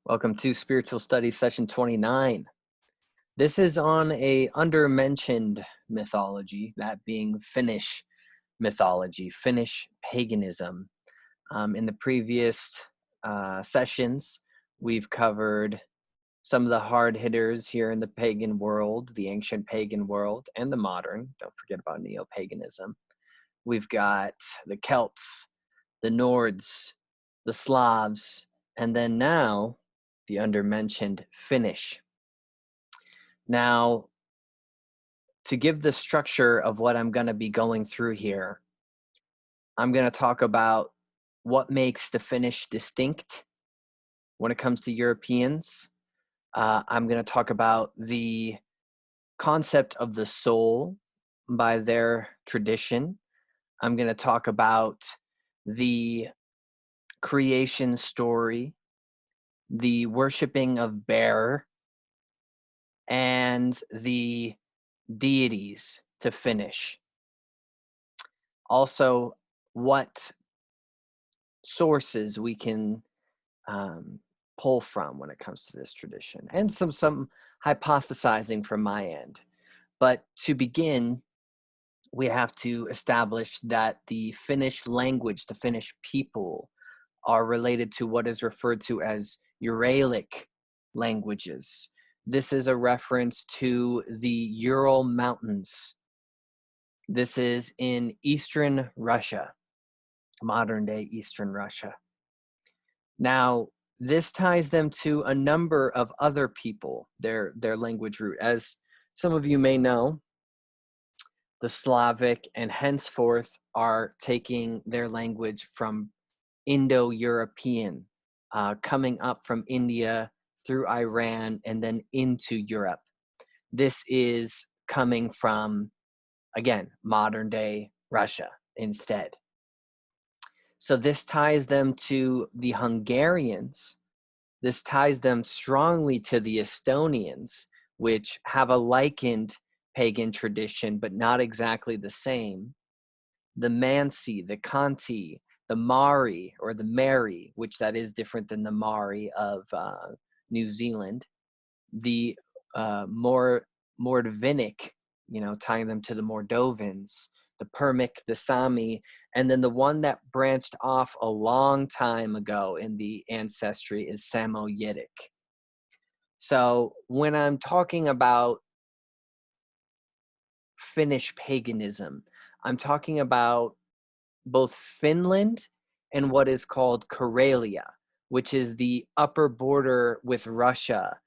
Welcome to Spiritual Studies Session 29. This is on a undermentioned mythology, that being Finnish mythology, Finnish paganism. In the previous sessions, we've covered some of the hard hitters here in the pagan world, the ancient pagan world, and the modern. Don't forget about neo-paganism. We've got the Celts, the Nords, the Slavs, and then now the undermentioned Finnish. Now, to give the structure of what I'm going to be going through here, I'm going to talk about what makes the Finnish distinct when it comes to Europeans. I'm going to talk about the concept of the soul by their tradition. I'm going to talk about the creation story, the worshiping of bear, and the deities to finish. Also, what sources we can pull from when it comes to this tradition, and some hypothesizing from my end. But to begin, we have to establish that the Finnish language, the Finnish people, are related to what is referred to as Uralic languages. This is a reference to the Ural Mountains. This is in Eastern Russia, modern-day Eastern Russia. Now, this ties them to a number of other people, their language root. As some of you may know, the Slavic and henceforth are taking their language from Indo-European, coming up from India through Iran and then into Europe. This is coming from, again, modern day Russia instead. So this ties them to the Hungarians. This ties them strongly to the Estonians, which have a likened pagan tradition, but not exactly the same. The Mansi, the Kanti, the Mari, or the Mary, which that is different than the Mari of New Zealand. The Mordvinic, tying them to the Mordovans, the Permic, the Sami, and then the one that branched off a long time ago in the ancestry is Samoyedic. So when I'm talking about Finnish paganism, I'm talking about both Finland and what is called Karelia, which is the upper border with Russia.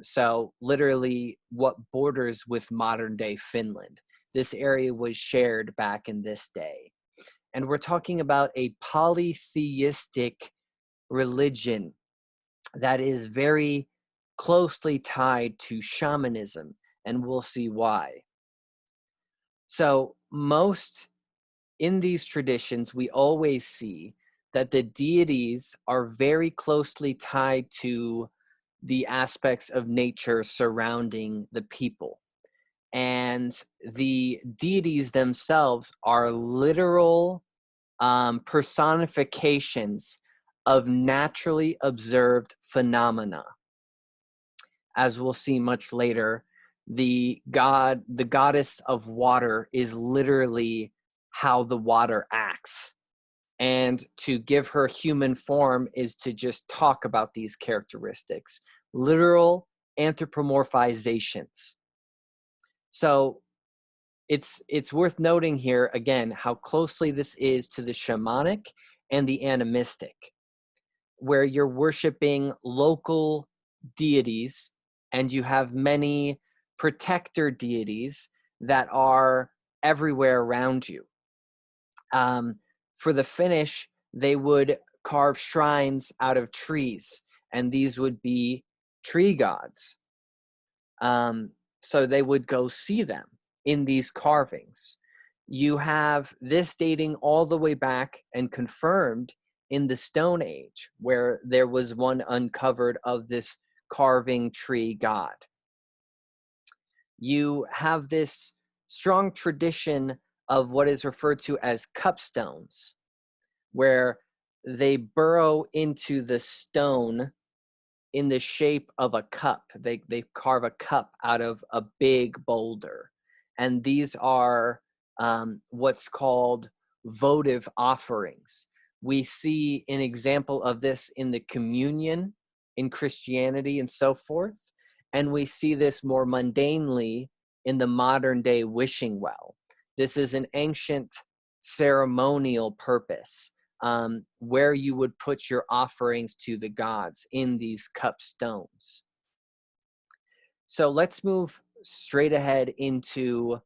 So literally what borders with modern day Finland. This area was shared back in this day. And we're talking about a polytheistic religion that is very closely tied to shamanism, and we'll see why. So in these traditions, we always see that the deities are very closely tied to the aspects of nature surrounding the people. And the deities themselves are literal personifications of naturally observed phenomena. As we'll see much later, the goddess of water is literally how the water acts. And to give her human form is to just talk about these characteristics, literal anthropomorphizations. So it's worth noting here again how closely this is to the shamanic and the animistic, where you're worshiping local deities and you have many protector deities that are everywhere around you. For the Finnish, they would carve shrines out of trees, and these would be tree gods. So they would go see them in these carvings. You have this dating all the way back and confirmed in the Stone Age, where there was one uncovered of this carving tree god. You have this strong tradition of what is referred to as cupstones, where they burrow into the stone in the shape of a cup. They carve a cup out of a big boulder. And these are what's called votive offerings. We see an example of this in the communion in Christianity and so forth. And we see this more mundanely in the modern day wishing well. This is an ancient ceremonial purpose, where you would put your offerings to the gods in these cup stones. So let's move straight ahead into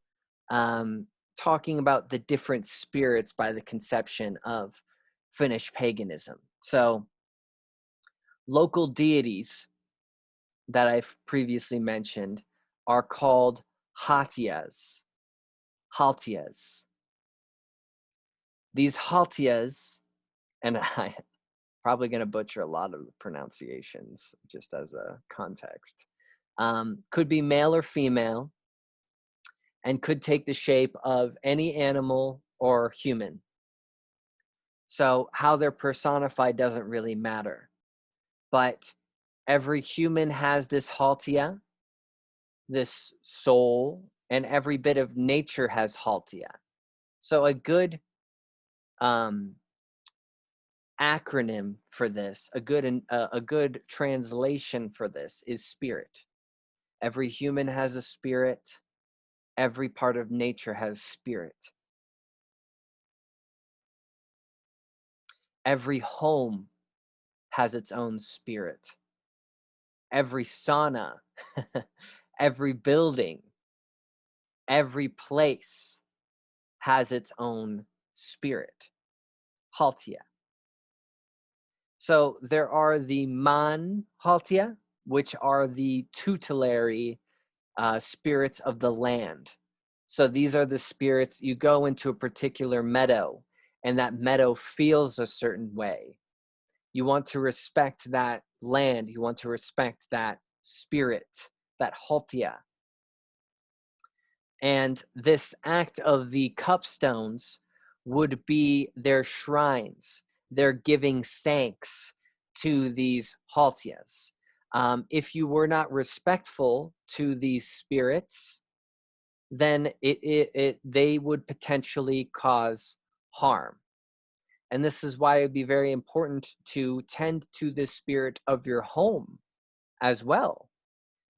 talking about the different spirits by the conception of Finnish paganism. So local deities that I've previously mentioned are called haltias. Haltias. These haltias, and I'm probably going to butcher a lot of the pronunciations just as a context, could be male or female, and could take the shape of any animal or human. So how they're personified doesn't really matter. But every human has this haltia, this soul, and every bit of nature has haltia. So a good acronym for this, a good translation for this is spirit. Every human has a spirit. Every part of nature has spirit. Every home has its own spirit. Every sauna, every building, every place has its own spirit. Haltia. So there are the man haltia, which are the tutelary spirits of the land. So these are the spirits, you go into a particular meadow, and that meadow feels a certain way. You want to respect that land. You want to respect that spirit, that haltia. And this act of the cup stones would be their shrines. They're giving thanks to these haltias. If you were not respectful to these spirits, then they would potentially cause harm. And this is why it would be very important to tend to the spirit of your home as well,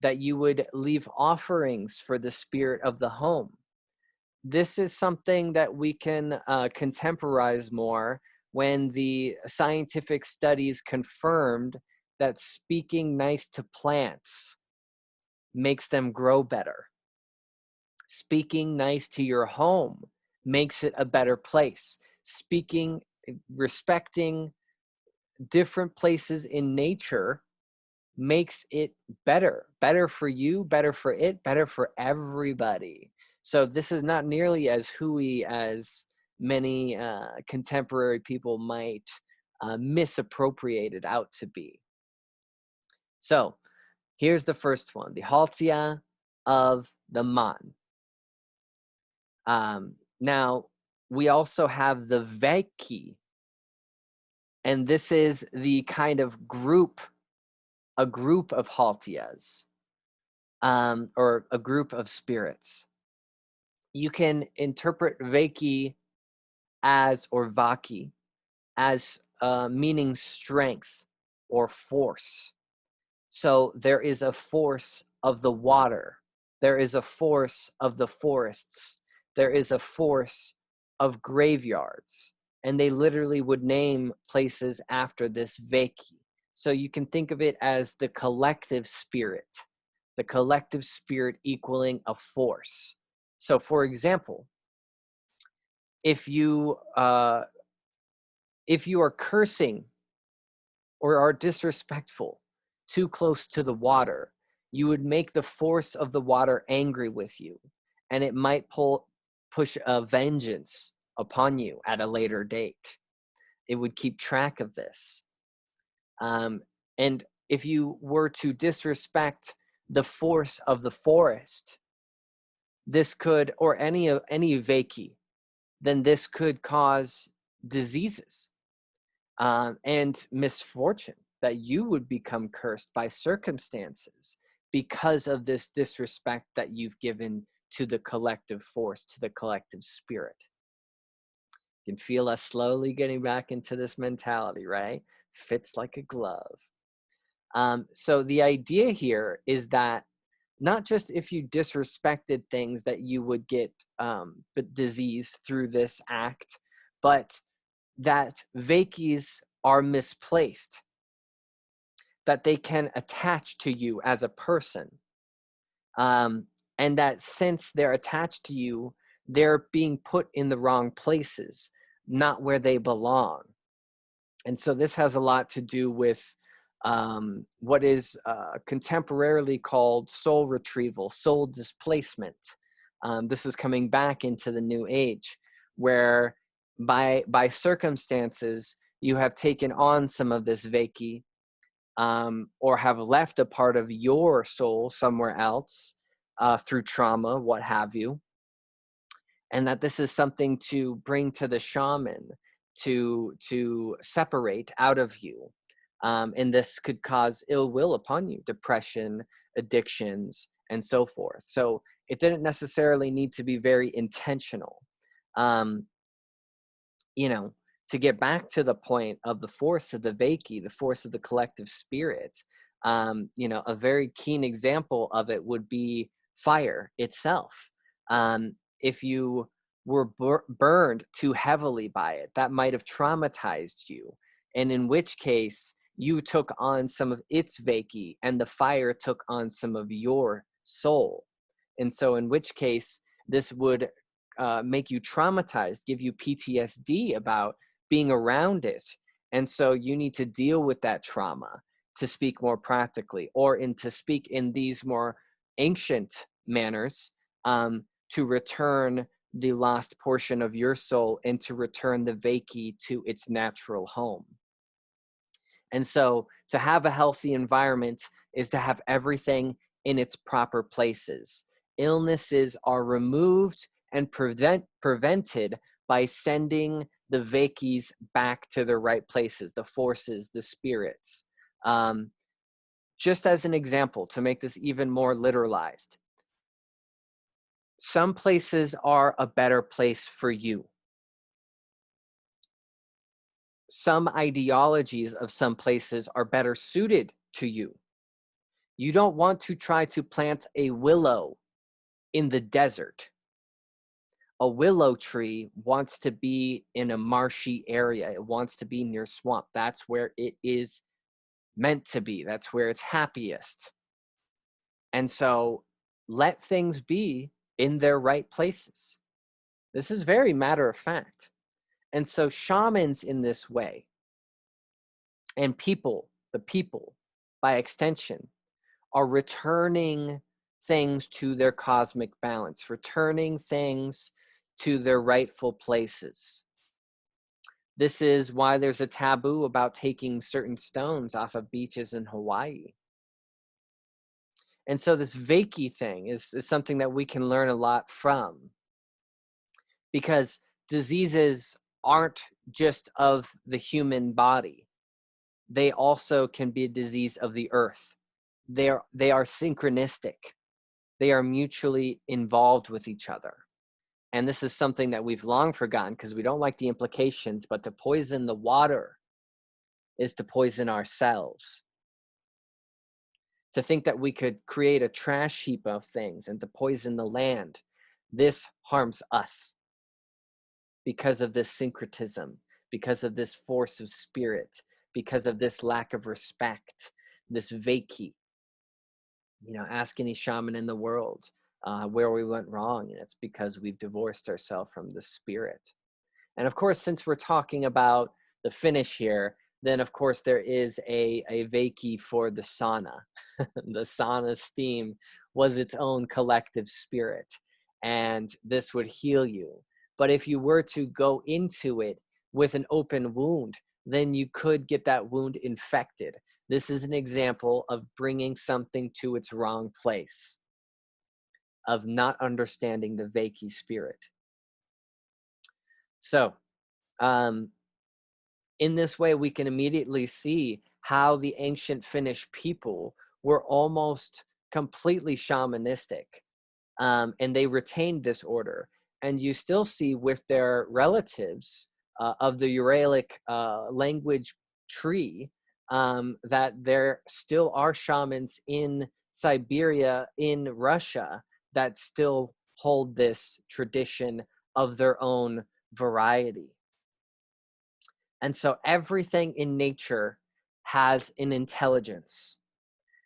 that you would leave offerings for the spirit of the home. This is something that we can contemporize more when the scientific studies confirmed that speaking nice to plants makes them grow better. Speaking nice to your home makes it a better place. Respecting different places in nature makes it better for you, better for it, better for everybody. So this is not nearly as hooey as many contemporary people might misappropriate it out to be. So here's the first one, the haltia of the man. Now, we also have the Veki, and this is the kind of a group of haltias, or a group of spirits. You can interpret Veki or Vaki as meaning strength or force. So there is a force of the water. There is a force of the forests. There is a force of graveyards. And they literally would name places after this Veki. So you can think of it as the collective spirit equaling a force. So for example, if you are cursing or are disrespectful too close to the water, you would make the force of the water angry with you, and it might push a vengeance upon you at a later date. It would keep track of this. And if you were to disrespect the force of the forest, this could, or any Veki, then this could cause diseases and misfortune. that you would become cursed by circumstances because of this disrespect that you've given to the collective force, to the collective spirit. You can feel us slowly getting back into this mentality, right? Fits like a glove. So the idea here is that not just if you disrespected things that you would get disease through this act, but that Vakis are misplaced, that they can attach to you as a person. And that since they're attached to you, they're being put in the wrong places, not where they belong. And so this has a lot to do with what is contemporarily called soul retrieval, soul displacement. This is coming back into the New Age, where by circumstances, you have taken on some of this Vaki, or have left a part of your soul somewhere else through trauma, what have you. And that this is something to bring to the shaman to separate out of you. And this could cause ill will upon you, depression, addictions, and so forth. So it didn't necessarily need to be very intentional. You know, to get back to the point of the force of the Vaki, the force of the collective spirit, you know, a very keen example of it would be fire itself. If you were burned too heavily by it, that might have traumatized you. And in which case, you took on some of its Vaki, and the fire took on some of your soul. And so in which case, this would make you traumatized, give you PTSD about being around it. And so you need to deal with that trauma, to speak more practically, or to speak in these more ancient manners, to return the lost portion of your soul and to return the Vaki to its natural home. And so to have a healthy environment is to have everything in its proper places. Illnesses are removed and prevented by sending the Vakis back to their right places, the forces, the spirits. Just as an example, to make this even more literalized, some places are a better place for you. Some ideologies of some places are better suited to you. You don't want to try to plant a willow in the desert. A willow tree wants to be in a marshy area. It wants to be near swamp. That's where it is meant to be. That's where it's happiest. And so let things be in their right places. This is very matter of fact. And so shamans in this way, and people, the people by extension, are returning things to their cosmic balance, returning things to their rightful places. This is why there's a taboo about taking certain stones off of beaches in Hawaii. And so this Vaki thing is something that we can learn a lot from, because diseases aren't just of the human body. They also can be a disease of the earth. They are synchronistic. They are mutually involved with each other. And this is something that we've long forgotten because we don't like the implications, but to poison the water is to poison ourselves. To think that we could create a trash heap of things and to poison the land, this harms us because of this syncretism, because of this force of spirit, because of this lack of respect, this Vaki. You know, ask any shaman in the world where we went wrong, and it's because we've divorced ourselves from the spirit. And of course, since we're talking about the Finnish here, then of course there is a Vaki for the sauna. The sauna steam was its own collective spirit, and this would heal you. But if you were to go into it with an open wound, then you could get that wound infected. This is an example of bringing something to its wrong place, of not understanding the Vaki spirit. So, in this way, we can immediately see how the ancient Finnish people were almost completely shamanistic, and they retained this order. And you still see with their relatives of the Uralic language tree that there still are shamans in Siberia, in Russia, that still hold this tradition of their own variety. And so everything in nature has an intelligence,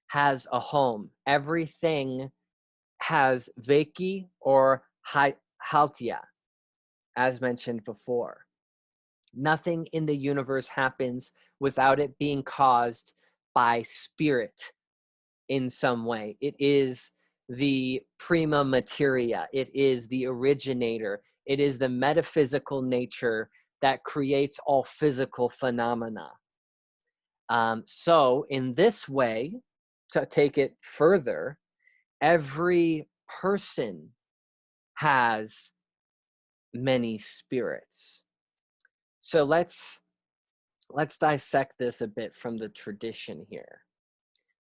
has a home. Everything has Veki or haltia, as mentioned before. Nothing in the universe happens without it being caused by spirit in some way. It is the prima materia. It is the originator. It is the metaphysical nature that creates all physical phenomena. So in this way, to take it further, every person has many spirits. So let's dissect this a bit from the tradition here.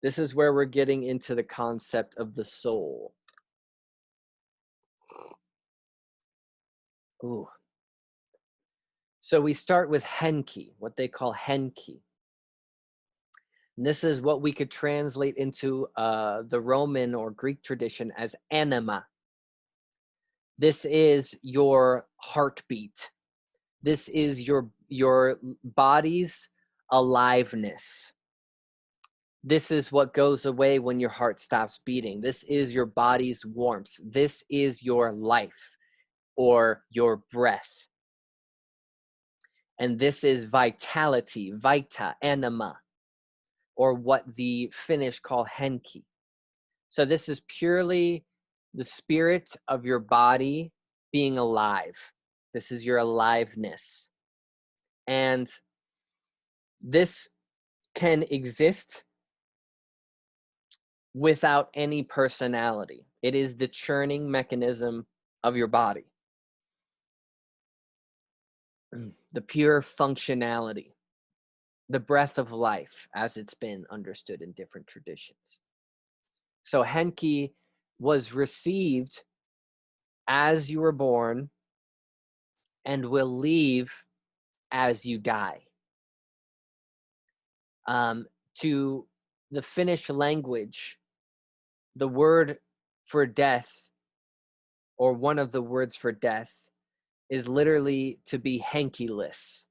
This is where we're getting into the concept of the soul. Ooh. So we start with henki, what they call henki. And this is what we could translate into the Roman or Greek tradition as anima. This is your heartbeat. This is your body's aliveness. This is what goes away when your heart stops beating. This is your body's warmth. This is your life or your breath. And this is vitality, vita, anima, or what the Finnish call henki. So this is purely the spirit of your body being alive. This is your aliveness. And this can exist without any personality. It is the churning mechanism of your body. The pure functionality, the breath of life as it's been understood in different traditions. So henki was received as you were born and will leave as you die. To the Finnish language, the word for death, or one of the words for death, is literally to be henkiless,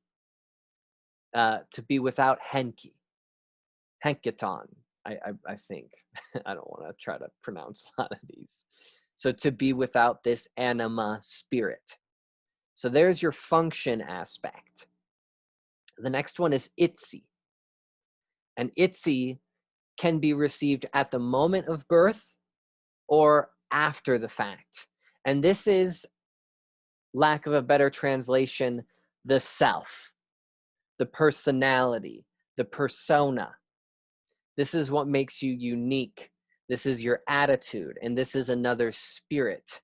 to be without henki, henkiton, I think. I don't want to try to pronounce a lot of these. So to be without this anima spirit. So there's your function aspect. The next one is itsi. And itsi can be received at the moment of birth or after the fact. And this is, lack of a better translation, the self, the personality, the persona. This is what makes you unique. This is your attitude, and this is another spirit.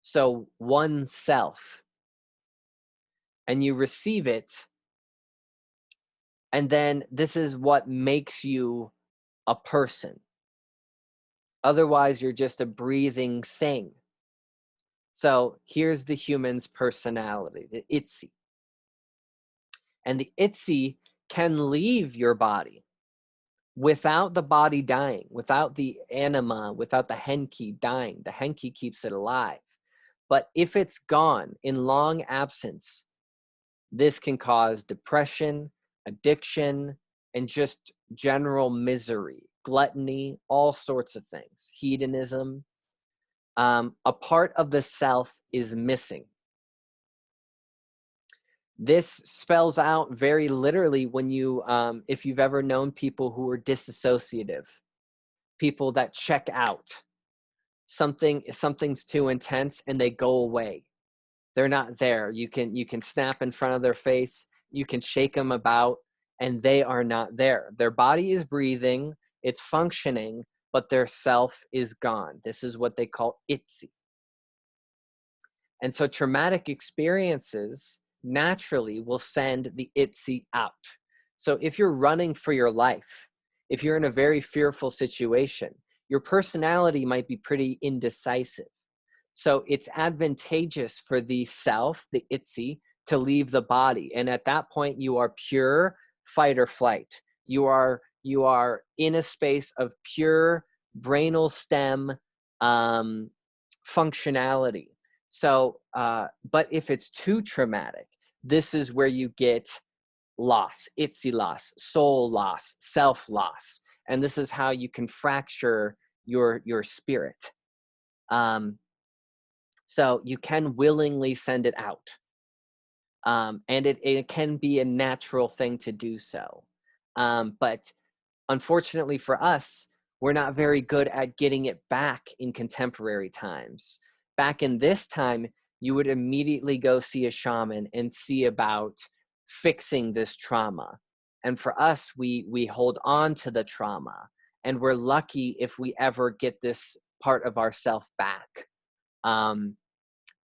So one self, and you receive it, and then this is what makes you a person. Otherwise, you're just a breathing thing. So here's the human's personality, the itsi. And the itsi can leave your body without the body dying, without the anima, without the henki dying. The henki keeps it alive. But if it's gone in long absence, this can cause depression, addiction, and just general misery, gluttony, all sorts of things, hedonism. A part of the self is missing. This spells out very literally when you, if you've ever known people who are disassociative, people that check out, something's too intense and they go away. They're not there. You can snap in front of their face, you can shake them about, and they are not there. Their body is breathing, it's functioning, but their self is gone. This is what they call itsi. And so traumatic experiences naturally will send the itsi out. So if you're running for your life, if you're in a very fearful situation, your personality might be pretty indecisive. So it's advantageous for the self, the itzy, to leave the body. And at that point, you are pure fight or flight. You are in a space of pure brainal stem functionality. So, but if it's too traumatic, this is where you get loss, itzy loss, soul loss, self loss. And this is how you can fracture your spirit. So you can willingly send it out. And it can be a natural thing to do so. But unfortunately for us, we're not very good at getting it back in contemporary times. Back in this time, you would immediately go see a shaman and see about fixing this trauma. And for us, we hold on to the trauma, and we're lucky if we ever get this part of ourself back. And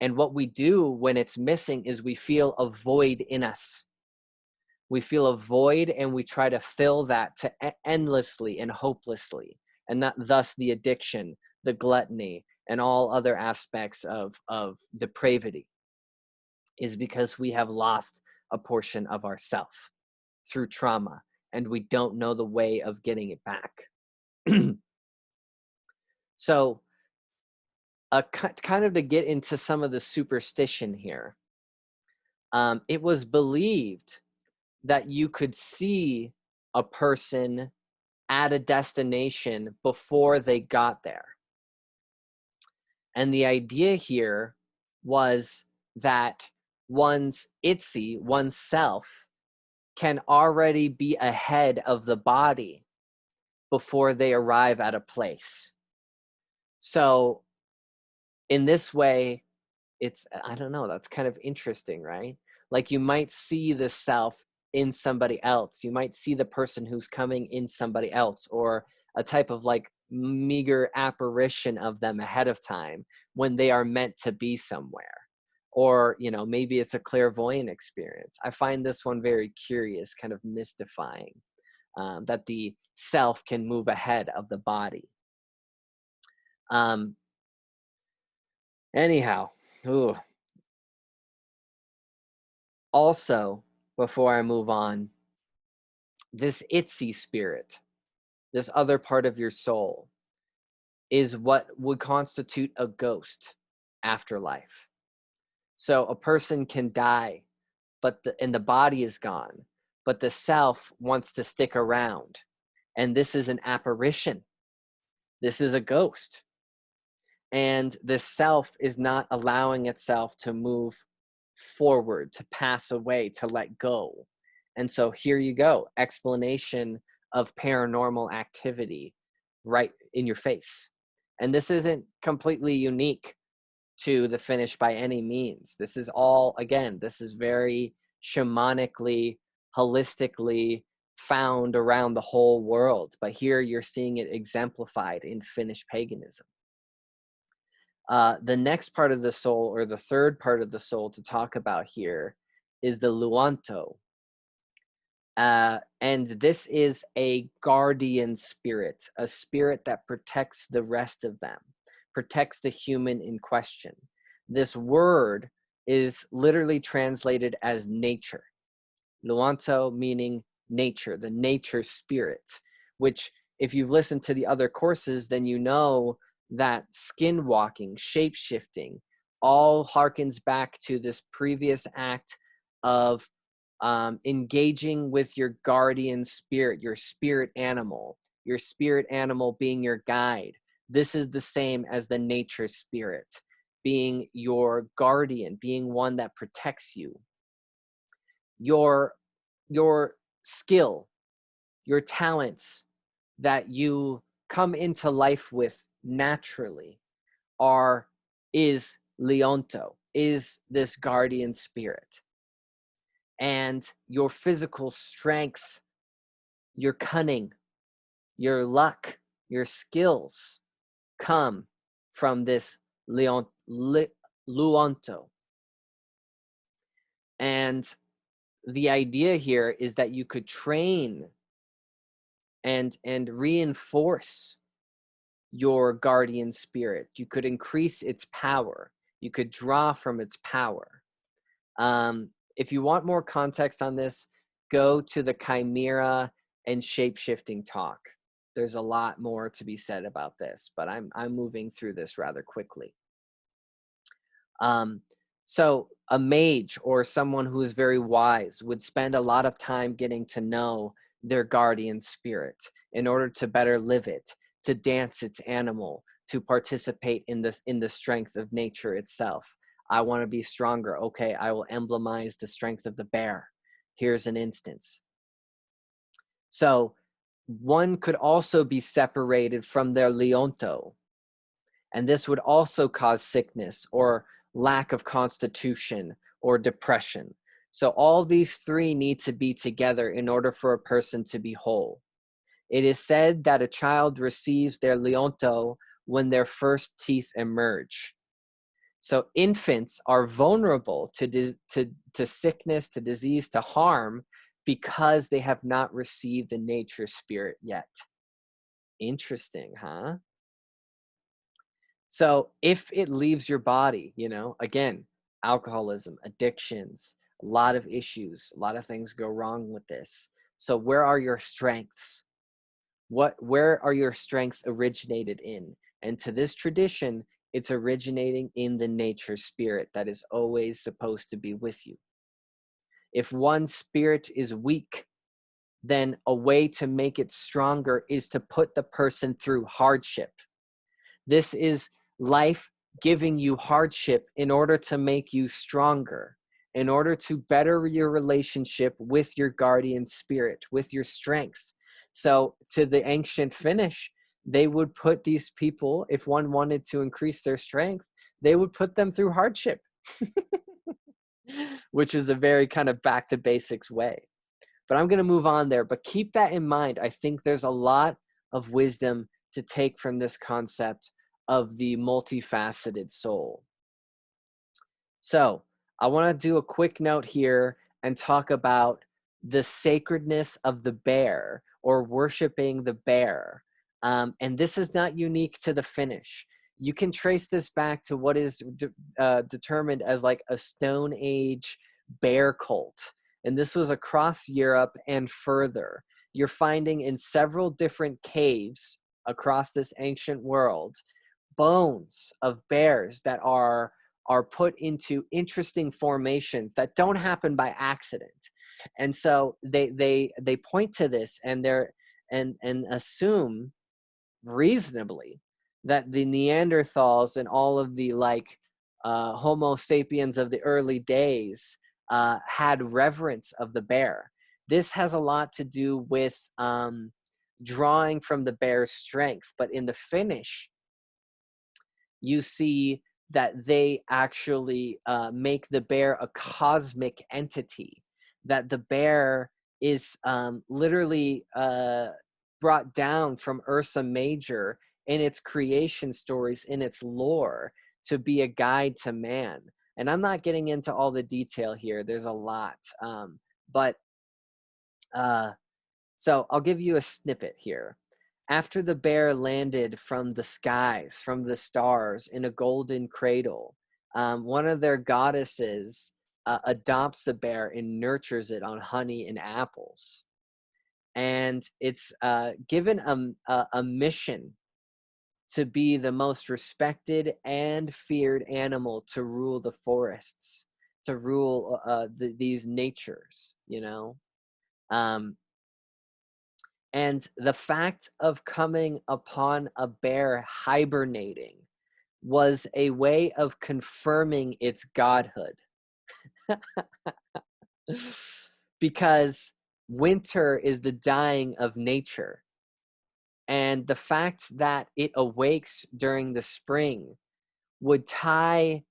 what we do when it's missing is we feel a void in us. We feel a void, and we try to fill that to endlessly and hopelessly. And that, thus the addiction, the gluttony, and all other aspects of depravity is because we have lost a portion of ourself through trauma, and we don't know the way of getting it back. So kind of to get into some of the superstition here, it was believed that you could see a person at a destination before they got there. And the idea here was that one's itzy, one's self, can already be ahead of the body before they arrive at a place. So in this way, it's, I don't know, that's kind of interesting, right? Like you might see the self in somebody else. You might see the person who's coming in somebody else, or a type of like meager apparition of them ahead of time when they are meant to be somewhere. Or, you know, maybe it's a clairvoyant experience. I find this one very curious, kind of mystifying, that the self can move ahead of the body. Anyhow, ooh. Also, before I move on, this itzy spirit, this other part of your soul, is what would constitute a ghost afterlife. So a person can die, but and the body is gone, but the self wants to stick around. And this is an apparition. This is a ghost. And the self is not allowing itself to move forward, to pass away, to let go. And so here you go, explanation of paranormal activity right in your face. And this isn't completely unique to the Finnish by any means. This is all, again, this is very shamanically, holistically found around the whole world. But here you're seeing it exemplified in Finnish paganism. The next part of the soul, or the third part of the soul to talk about here, is the luonto. And this is a guardian spirit, a spirit that protects the rest of them, protects the human in question. This word is literally translated as nature. Luonto meaning nature, the nature spirit, which if you've listened to the other courses, then you know that skinwalking, shape-shifting, all harkens back to this previous act of engaging with your guardian spirit, your spirit animal being your guide. This is the same as the nature spirit, being your guardian, being one that protects you. Your skill, your talents that you come into life with naturally is Leonto, is this guardian spirit. And your physical strength, your cunning, your luck, your skills come from this Luonto. And the idea here is that you could train and reinforce your guardian spirit. You could increase its power. You could draw from its power. If you want more context on this, go to the chimera and shape-shifting talk. There's a lot more to be said about this, but I'm moving through this rather quickly. So a mage or someone who is very wise would spend a lot of time getting to know their guardian spirit in order to better live it, to dance its animal, to participate in the strength of nature itself. I want to be stronger. Okay, I will emblemize the strength of the bear. Here's an instance. So one could also be separated from their leonto, and this would also cause sickness or lack of constitution or depression. So all these three need to be together in order for a person to be whole. It is said that a child receives their leonto when their first teeth emerge. So infants are vulnerable to sickness, to disease, to harm, because they have not received the nature spirit yet. Interesting, huh? So if it leaves your body, you know, again, alcoholism, addictions, a lot of issues, a lot of things go wrong with this. So where are your strengths? Where are your strengths originated in? And to this tradition, it's originating in the nature spirit that is always supposed to be with you. If one spirit is weak, then a way to make it stronger is to put the person through hardship. This is life giving you hardship in order to make you stronger, in order to better your relationship with your guardian spirit, with your strength. So to the ancient Finnish, they would put these people, if one wanted to increase their strength, they would put them through hardship, which is a very kind of back to basics way. But I'm going to move on there. But keep that in mind. I think there's a lot of wisdom to take from this concept of the multifaceted soul. So I want to do a quick note here and talk about the sacredness of the bear, or worshiping the bear. And this is not unique to the Finnish. You can trace this back to what is determined as like a Stone Age bear cult. And this was across Europe and further. You're finding in several different caves across this ancient world bones of bears that are put into interesting formations that don't happen by accident. And so they point to this, and and assume reasonably that the Neanderthals and all of the Homo sapiens of the early days had reverence of the bear. This has a lot to do with drawing from the bear's strength. But in the Finnish, you see that they actually make the bear a cosmic entity, that the bear is literally brought down from Ursa Major in its creation stories, in its lore, to be a guide to man. And I'm not getting into all the detail here. There's a lot. So I'll give you a snippet here. After the bear landed from the skies, from the stars, in a golden cradle, one of their goddesses adopts the bear and nurtures it on honey and apples. And it's given a mission to be the most respected and feared animal to rule the forests, to rule these natures, you know? And the fact of coming upon a bear hibernating was a way of confirming its godhood. Because winter is the dying of nature. And the fact that it awakes during the spring would tie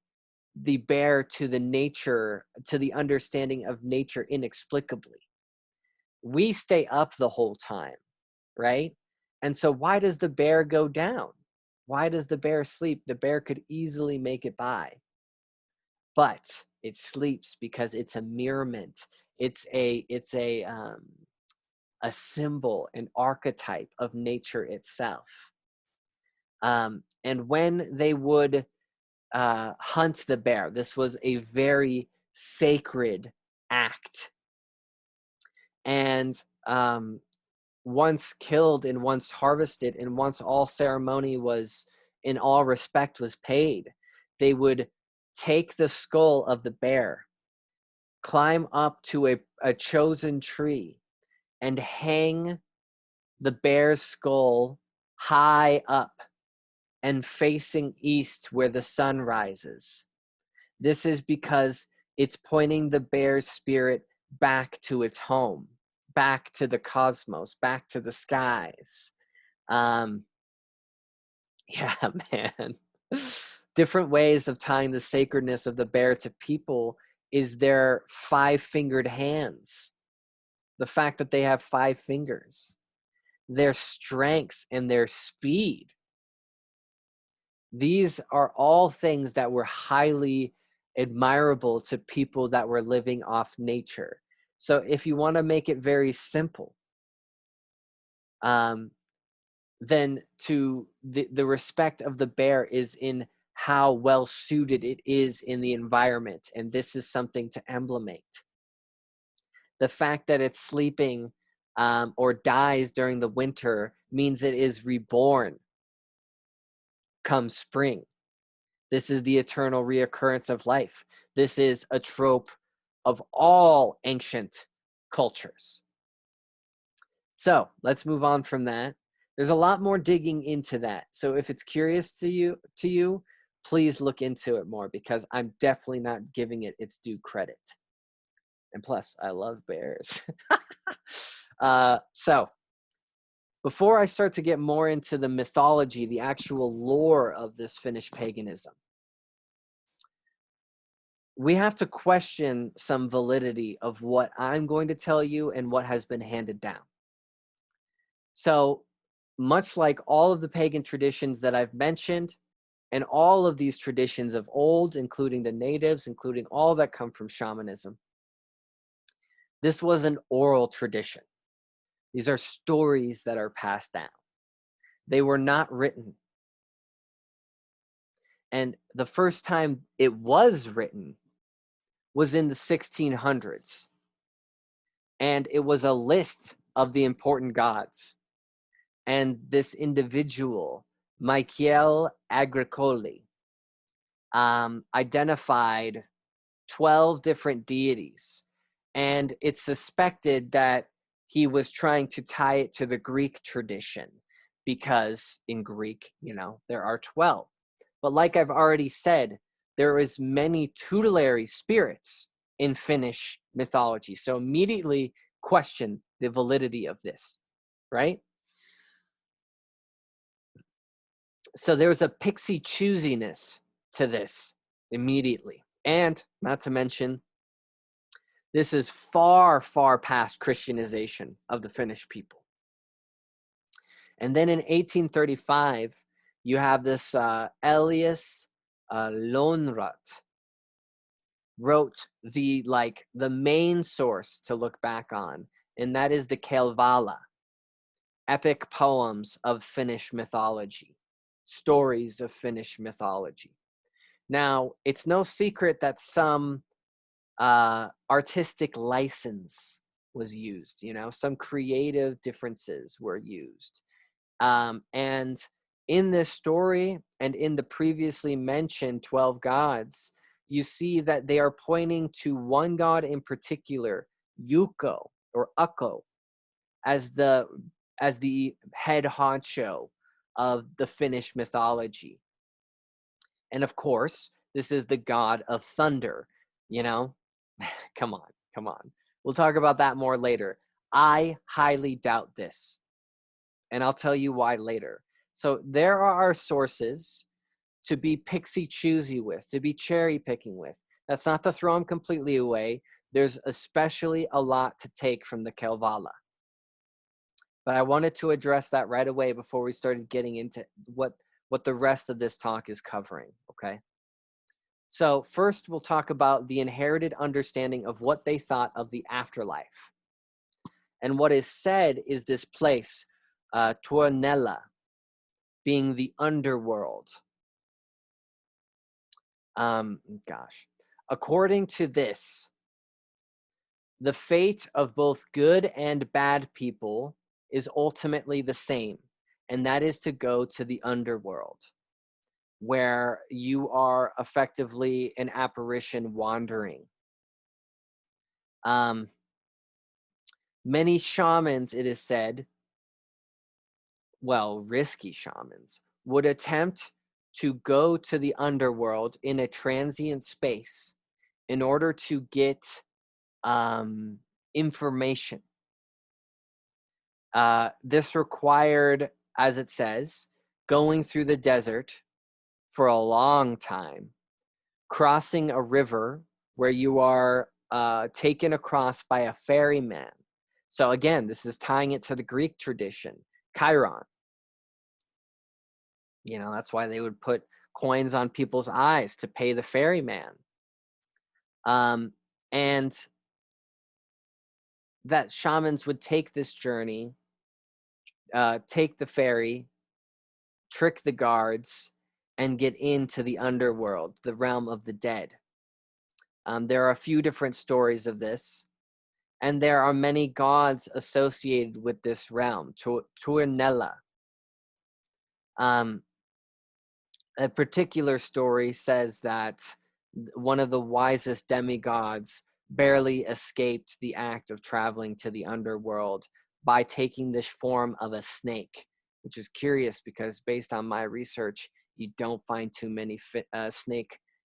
the bear to the nature, to the understanding of nature inexplicably. We stay up the whole time, right? And so why does the bear go down? Why does the bear sleep? The bear could easily make it by. But it sleeps because it's a mirrorment. It's a symbol, an archetype of nature itself. And when they would hunt the bear, this was a very sacred act. And once killed and once harvested and once all ceremony was, in all respect, was paid, they would take the skull of the bear, climb up to a chosen tree, and hang the bear's skull high up and facing east where the sun rises. This is because it's pointing the bear's spirit back to its home, back to the cosmos, back to the skies. Yeah, man. Different ways of tying the sacredness of the bear to people is their 5-fingered hands. The fact that they have 5 fingers, their strength and their speed. These are all things that were highly admirable to people that were living off nature. So if you want to make it very simple, then to the respect of the bear is in how well suited it is in the environment. And this is something to emblemate. The fact that it's sleeping or dies during the winter means it is reborn come spring. This is the eternal reoccurrence of life. This is a trope of all ancient cultures. So let's move on from that. There's a lot more digging into that. So if it's curious to you, please look into it more, because I'm definitely not giving it its due credit. And plus, I love bears. So before I start to get more into the mythology, the actual lore of this Finnish paganism, we have to question some validity of what I'm going to tell you and what has been handed down. So much like all of the pagan traditions that I've mentioned, and all of these traditions of old, including the natives, including all that come from shamanism, this was an oral tradition. These are stories that are passed down. They were not written. And the first time it was written was in the 1600s. And it was a list of the important gods. And this individual, Michael Agricoli, identified 12 different deities. And it's suspected that he was trying to tie it to the Greek tradition, because in Greek, there are 12. But like I've already said, there is many tutelary spirits in Finnish mythology. So immediately question the validity of this, right? So there's a pixie choosiness to this immediately. And not to mention, this is far, far past Christianization of the Finnish people. And then in 1835, you have this Elias Lönnrot wrote the main source to look back on, and that is the Kalevala, epic poems of Finnish mythology, stories of Finnish mythology. Now, it's no secret that some artistic license was used, some creative differences were used. And in this story and in the previously mentioned 12 gods, you see that they are pointing to one god in particular, Ukko or Ukko, as the head honcho of the Finnish mythology. And of course, this is the god of thunder, Come on. We'll talk about that more later. I highly doubt this, and I'll tell you why later. So there are sources to be pixie choosy with, to be cherry picking with. That's not to throw them completely away. There's especially a lot to take from the Kalevala. But I wanted to address that right away before we started getting into what the rest of this talk is covering, okay? So first we'll talk about the inherited understanding of what they thought of the afterlife. And what is said is this place, Tuonela, being the underworld. According to this, the fate of both good and bad people is ultimately the same, and that is to go to the underworld, where you are effectively an apparition wandering. Many shamans, it is said, well, risky shamans, would attempt to go to the underworld in a transient space in order to get information. This required, as it says, going through the desert for a long time, crossing a river where you are taken across by a ferryman. So again, this is tying it to the Greek tradition, Chiron. You know, that's why they would put coins on people's eyes to pay the ferryman. And that shamans would take this journey, take the ferry, trick the guards, and get into the underworld, the realm of the dead. There are a few different stories of this, and there are many gods associated with this realm, Tuonela. A particular story says that one of the wisest demigods barely escaped the act of traveling to the underworld by taking this form of a snake, which is curious because based on my research, you don't find too many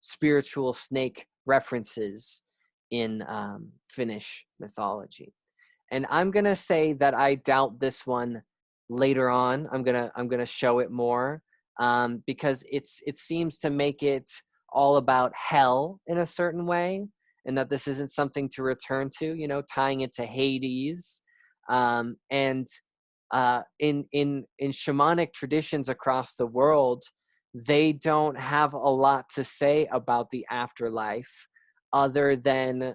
spiritual snake references in Finnish mythology. And I'm gonna say that I doubt this one later on. I'm gonna show it more because it seems to make it all about hell in a certain way, and that this isn't something to return to. You know, tying it to Hades, and in shamanic traditions across the world, they don't have a lot to say about the afterlife, other than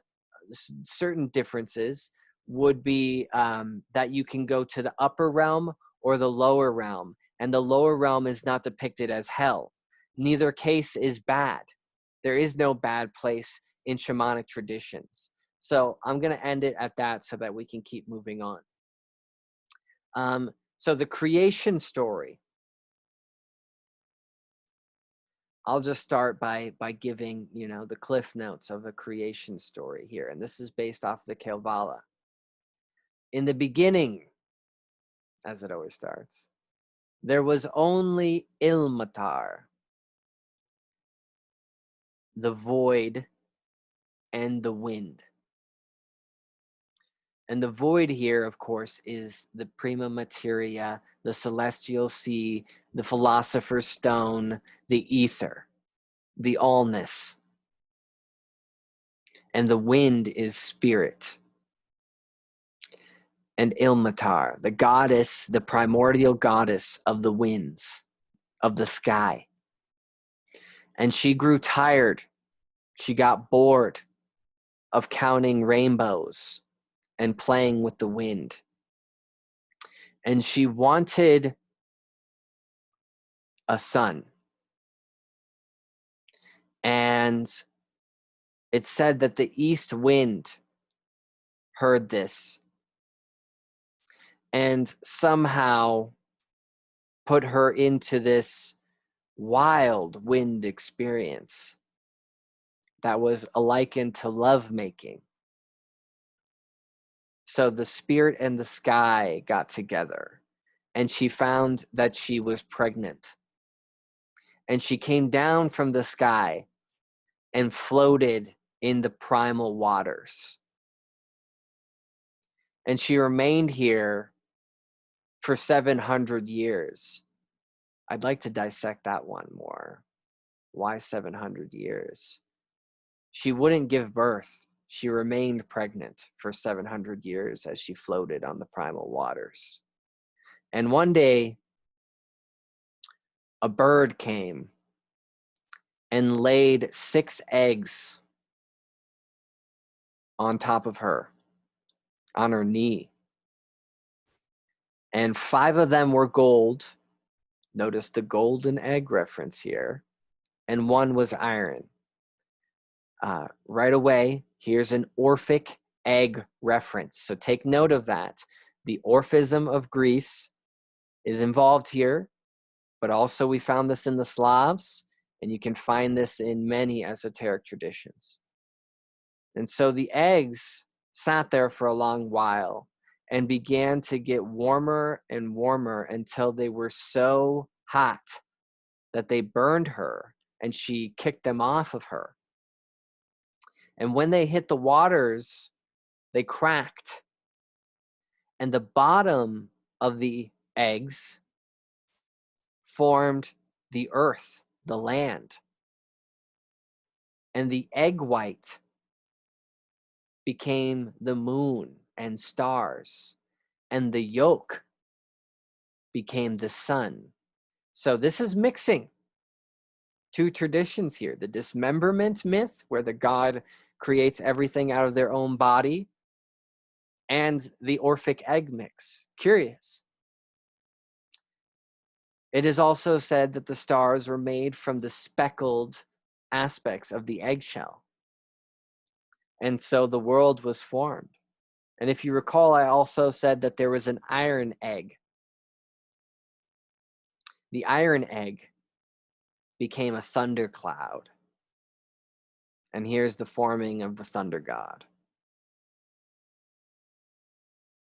certain differences would be that you can go to the upper realm or the lower realm, and the lower realm is not depicted as hell. Neither case is bad. There is no bad place in shamanic traditions. So I'm going to end it at that so that we can keep moving on. So the creation story. I'll just start by giving, you know, the cliff notes of a creation story here. And this is based off the Kalevala. In the beginning, as it always starts, there was only Ilmatar, the void, and the wind. And the void here, of course, is the prima materia, the celestial sea, the philosopher's stone, the ether, the allness. And the wind is spirit. And Ilmatar, the goddess, the primordial goddess of the winds, of the sky. And she grew tired. She got bored of counting rainbows and playing with the wind. And she wanted a son. And it said that the east wind heard this and somehow put her into this wild wind experience that was likened to lovemaking. So the spirit and the sky got together, and she found that she was pregnant. And she came down from the sky and floated in the primal waters. And she remained here for 700 years. I'd like to dissect that one more. Why 700 years? She wouldn't give birth. She remained pregnant for 700 years as she floated on the primal waters. And one day, a bird came and laid 6 eggs on top of her, on her knee. And 5 of them were gold. Notice the golden egg reference here. And 1 was iron. Right away, here's an Orphic egg reference. So take note of that. The Orphism of Greece is involved here, but also we found this in the Slavs, and you can find this in many esoteric traditions. And so the eggs sat there for a long while and began to get warmer and warmer until they were so hot that they burned her, and she kicked them off of her. And when they hit the waters, they cracked. And the bottom of the eggs formed the earth, the land. And the egg white became the moon and stars. And the yolk became the sun. So this is mixing 2 traditions here. The dismemberment myth, where the god creates everything out of their own body, and the Orphic egg mix. Curious. It is also said that the stars were made from the speckled aspects of the eggshell. And so the world was formed. And if you recall, I also said that there was an iron egg. The iron egg became a thundercloud. And here's the forming of the thunder god.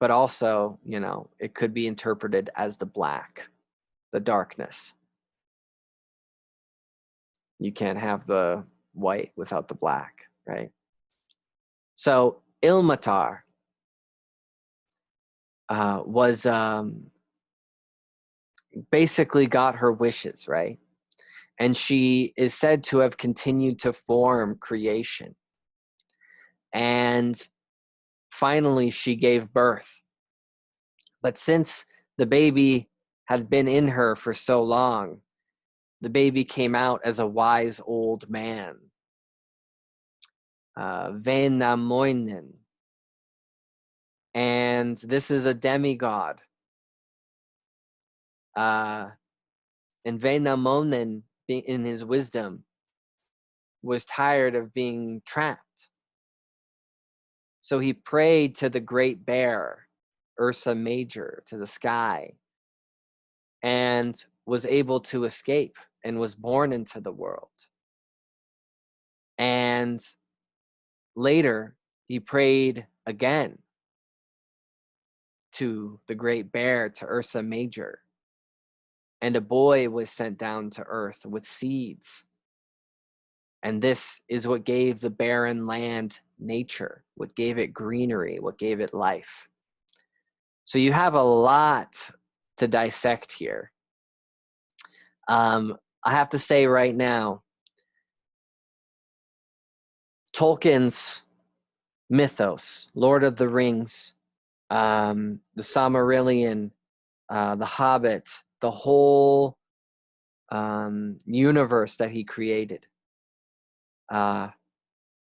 But also, you know, it could be interpreted as the black, the darkness. You can't have the white without the black, right? So Ilmatar was basically got her wishes, right? And she is said to have continued to form creation. And finally, she gave birth. But since the baby had been in her for so long, the baby came out as a wise old man. Venamoinen. And this is a demigod. And Venamoinen, in his wisdom, was tired of being trapped. So he prayed to the great bear, Ursa Major, to the sky, and was able to escape and was born into the world. And later, he prayed again to the great bear, to Ursa Major. And a boy was sent down to earth with seeds. And this is what gave the barren land nature, what gave it greenery, what gave it life. So you have a lot to dissect here. I have to say right now, Tolkien's mythos, Lord of the Rings, the Silmarillion, the Hobbit, the whole universe that he created.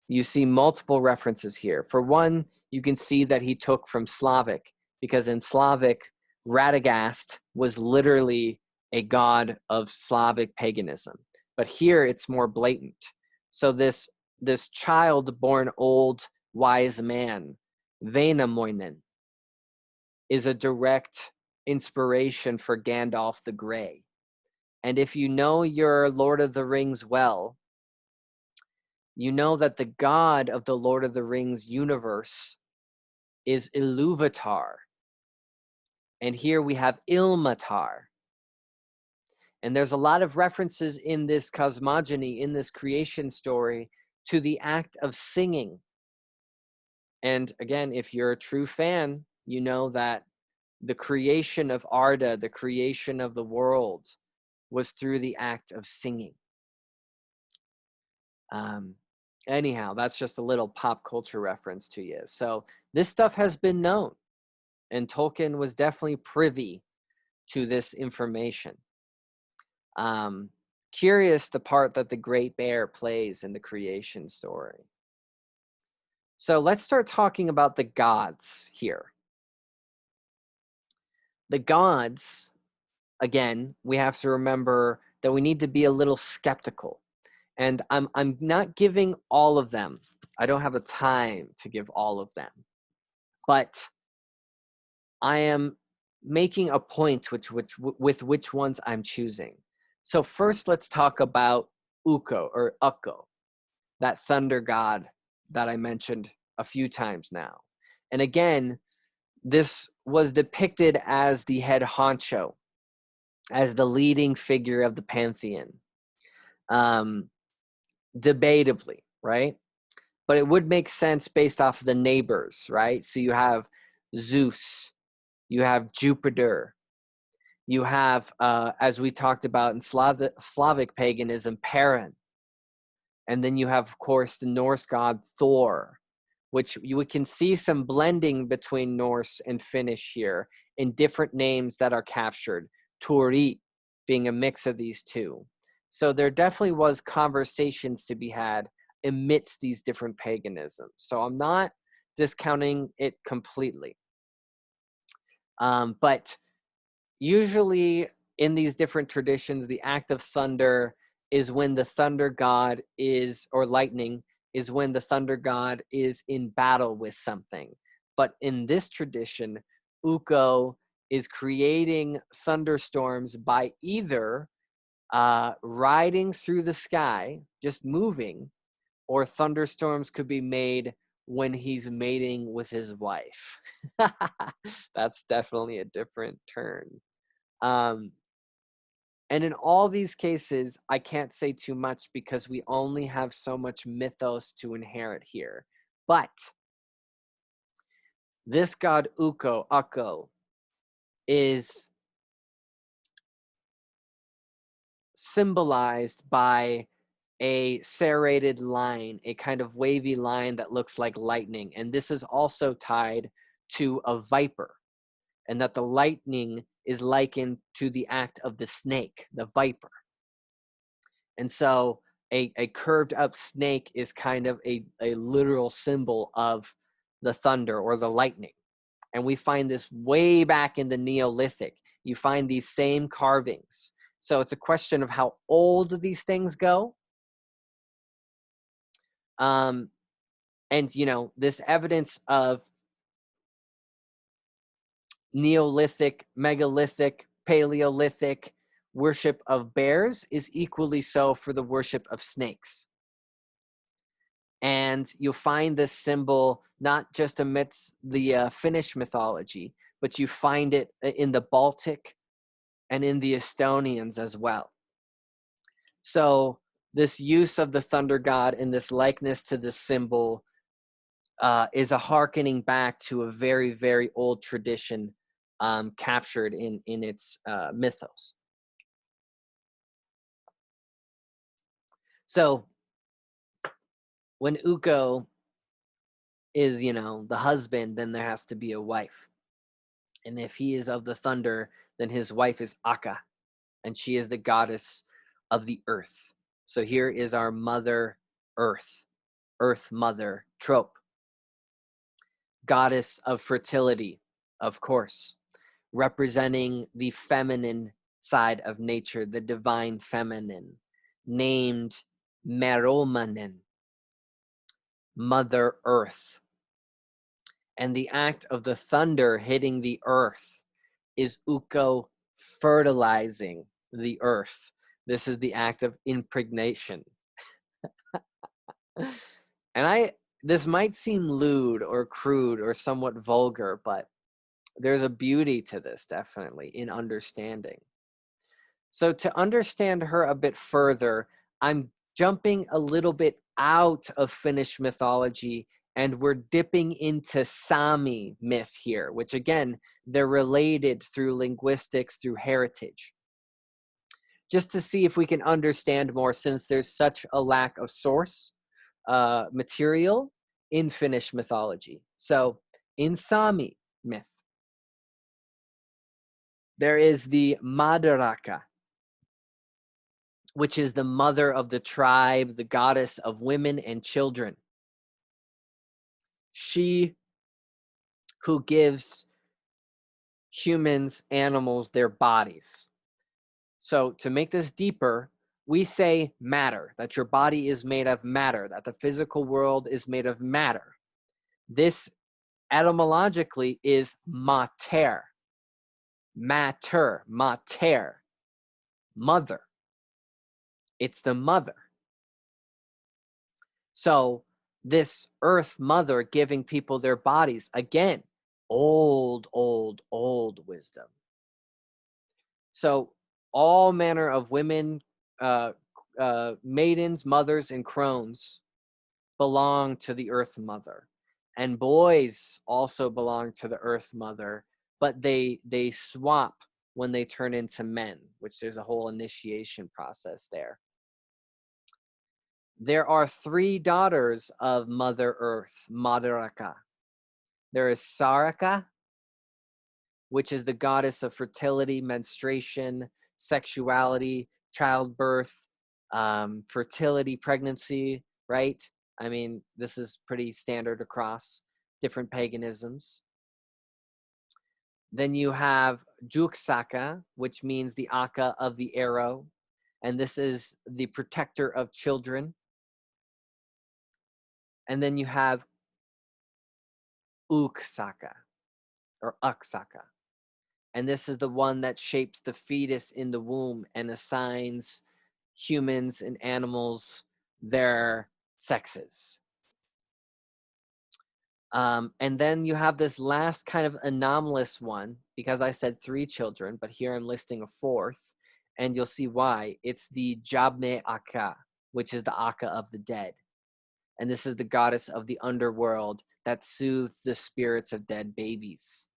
You see multiple references here. For one, you can see that he took from Slavic, because in Slavic, Radagast was literally a god of Slavic paganism. But here it's more blatant. So this child born old wise man, Venamoinen, is a direct inspiration for Gandalf the Grey. And if you know your Lord of the Rings well, you know that the god of the Lord of the Rings universe is Ilúvatar. And here we have Ilmatar. And there's a lot of references in this cosmogony, in this creation story, to the act of singing. And again, if you're a true fan, you know that the creation of Arda, the creation of the world, was through the act of singing. Anyhow, that's just a little pop culture reference to you. So this stuff has been known, and Tolkien was definitely privy to this information. curious the part that the Great Bear plays in the creation story. So let's start talking about the gods here. The gods, again, we have to remember that we need to be a little skeptical. And I'm not giving all of them. I don't have the time to give all of them. But I am making a point with which ones I'm choosing. So first, let's talk about Ukko or Ukko, that thunder god that I mentioned a few times now. And again, this was depicted as the head honcho, as the leading figure of the Pantheon. Debatably, right? But it would make sense based off of the neighbors, right? So you have Zeus, you have Jupiter, you have, as we talked about in Slavic paganism, Perun. And then you have, of course, the Norse god Thor, which we can see some blending between Norse and Finnish here in different names that are captured, Tuori being a mix of these two. So there definitely was conversations to be had amidst these different paganisms. So I'm not discounting it completely. But usually in these different traditions, the act of thunder is when the thunder god is, or lightning, is when the thunder god is in battle with something. But in this tradition, Ukko is creating thunderstorms by either riding through the sky, just moving, or thunderstorms could be made when he's mating with his wife. That's definitely a different turn. And in all these cases, I can't say too much because we only have so much mythos to inherit here. But this god Ukko, is symbolized by a serrated line, a kind of wavy line that looks like lightning. And this is also tied to a viper, and that the lightning is likened to the act of the snake, the viper. And so a curved up snake is kind of a literal symbol of the thunder or the lightning. And we find this way back in the Neolithic. You find these same carvings. So it's a question of how old these things go. And, you know, this evidence of Neolithic, megalithic, Paleolithic worship of bears is equally so for the worship of snakes. And you'll find this symbol not just amidst the Finnish mythology, but you find it in the Baltic and in the Estonians as well. So this use of the thunder god and this likeness to this symbol is a hearkening back to a very, very old tradition captured in its mythos. So when Ukko is, you know, the husband, then there has to be a wife. And if he is of the thunder, then his wife is Akka, and she is the goddess of the earth. So here is our mother earth, earth mother trope. Goddess of fertility, of course, representing the feminine side of nature, the divine feminine, named Meromanen, Mother Earth. And the act of the thunder hitting the earth is Ukko fertilizing the earth. This is the act of impregnation. And this might seem lewd or crude or somewhat vulgar, but there's a beauty to this, definitely, in understanding. So to understand her a bit further, I'm jumping a little bit out of Finnish mythology, and we're dipping into Sami myth here, which again, they're related through linguistics, through heritage. Just to see if we can understand more, since there's such a lack of source material in Finnish mythology. So in Sami myth, there is the Madaraka. which is the mother of the tribe, the goddess of women and children. She who gives humans, animals, their bodies. So to make this deeper, we say matter, that your body is made of matter, that the physical world is made of matter. This etymologically is mater, mater, mater, mother. It's the mother. So this earth mother giving people their bodies, again, old, old, old wisdom. So all manner of women, maidens, mothers, and crones belong to the earth mother. And boys also belong to the earth mother, but they swap when they turn into men, which there's a whole initiation process there. There are 3 daughters of Mother Earth, Madaraka. There is Saraka, which is the goddess of fertility, menstruation, sexuality, childbirth, fertility, pregnancy, right? I mean, this is pretty standard across different paganisms. Then you have Juksaka, which means the Aka of the arrow. And this is the protector of children. And then you have Uksaka or Uksaka. And this is the one that shapes the fetus in the womb and assigns humans and animals their sexes. And then you have this last kind of anomalous one, because I said 3 children, but here I'm listing a 4th, and you'll see why. It's the Jabne Aka, which is the Aka of the dead. And this is the goddess of the underworld that soothes the spirits of dead babies.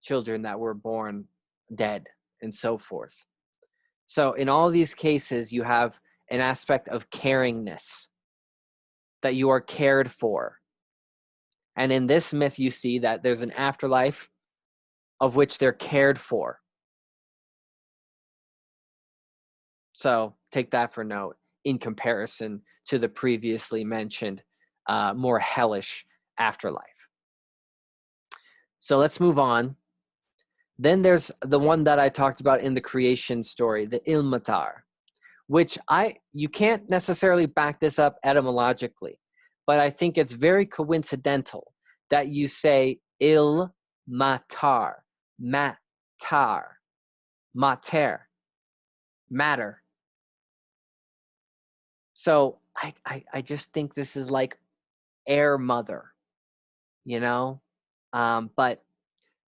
Children that were born dead and so forth. So in all these cases, you have an aspect of caringness, that you are cared for. And in this myth, you see that there's an afterlife of which they're cared for. So take that for note in comparison to the previously mentioned more hellish afterlife. So let's move on. Then there's the one that I talked about in the creation story, the Ilmatar, which you can't necessarily back this up etymologically, but I think it's very coincidental that you say Ilmatar, matar, mater, matter. So I just think this is like air mother, but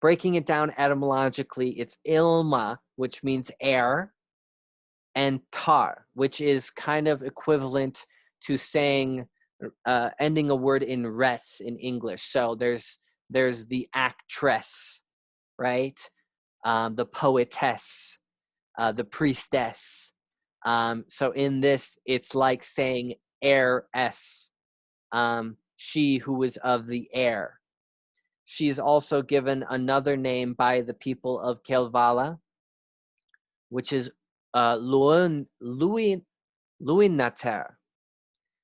breaking it down etymologically, it's ilma, which means air, and tar, which is kind of equivalent to saying ending a word in res in English. So there's the actress, right? The poetess, the priestess. So in this, it's like saying heiress, she who is of the air. She is also given another name by the people of Kalevala, which is Luinater,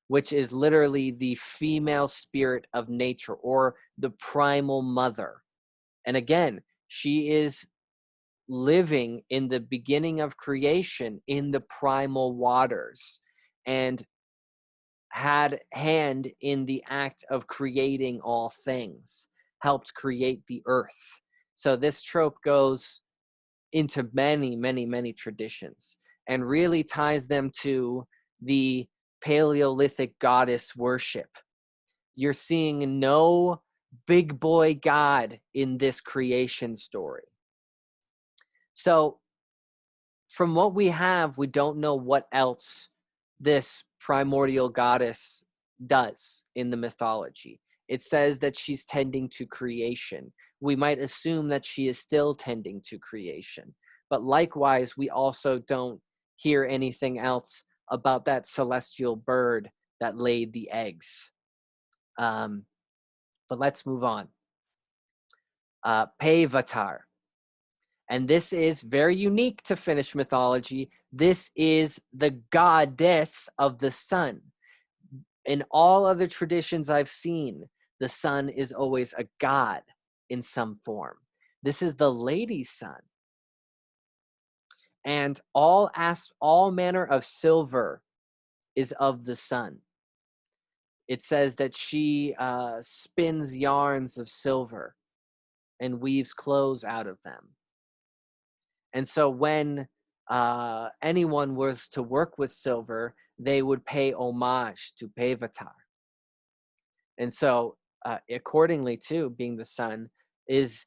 which is literally the female spirit of nature or the primal mother. And again, she is living in the beginning of creation in the primal waters and had hand in the act of creating all things, helped create the earth. So this trope goes into many, many, many traditions and really ties them to the Paleolithic goddess worship. You're seeing no big boy god in this creation story. So from what we have, we don't know what else this primordial goddess does in the mythology. It says that she's tending to creation. We might assume that she is still tending to creation. But likewise, we also don't hear anything else about that celestial bird that laid the eggs. But let's move on. Pavatar. And this is very unique to Finnish mythology. This is the goddess of the sun. In all other traditions I've seen, the sun is always a god in some form. This is the lady sun. And all manner of silver is of the sun. It says that she spins yarns of silver and weaves clothes out of them. And so when anyone was to work with silver, they would pay homage to Pevatar. And so accordingly to being the sun is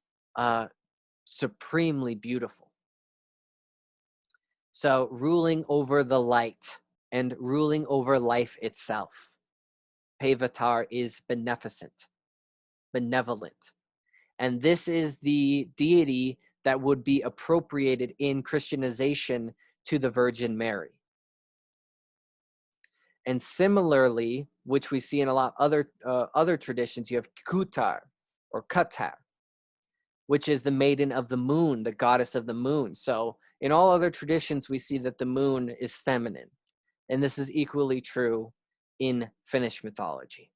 supremely beautiful. So ruling over the light and ruling over life itself. Pevatar is beneficent, benevolent. And this is the deity that would be appropriated in Christianization to the Virgin Mary. And similarly, which we see in a lot of other traditions, you have Kutar or Katar, which is the maiden of the moon, the goddess of the moon. So in all other traditions, we see that the moon is feminine. And this is equally true in Finnish mythology.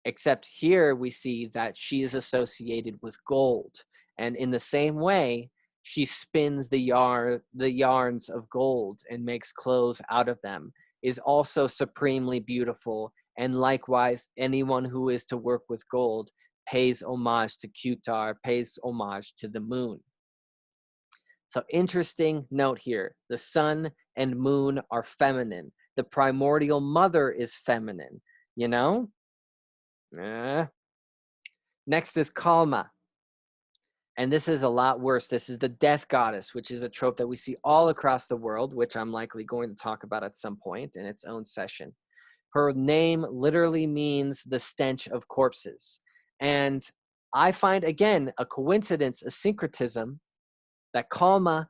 Except here we see that she is associated with gold. And in the same way, she spins the yarns of gold and makes clothes out of them, is also supremely beautiful. And likewise, anyone who is to work with gold pays homage to Kutar, pays homage to the moon. So interesting note here, the sun and moon are feminine. The primordial mother is feminine, you know? Next is Kalma. And this is a lot worse. This is the death goddess, which is a trope that we see all across the world, which I'm likely going to talk about at some point in its own session. Her name literally means the stench of corpses. And I find, again, a coincidence, a syncretism, that Kalma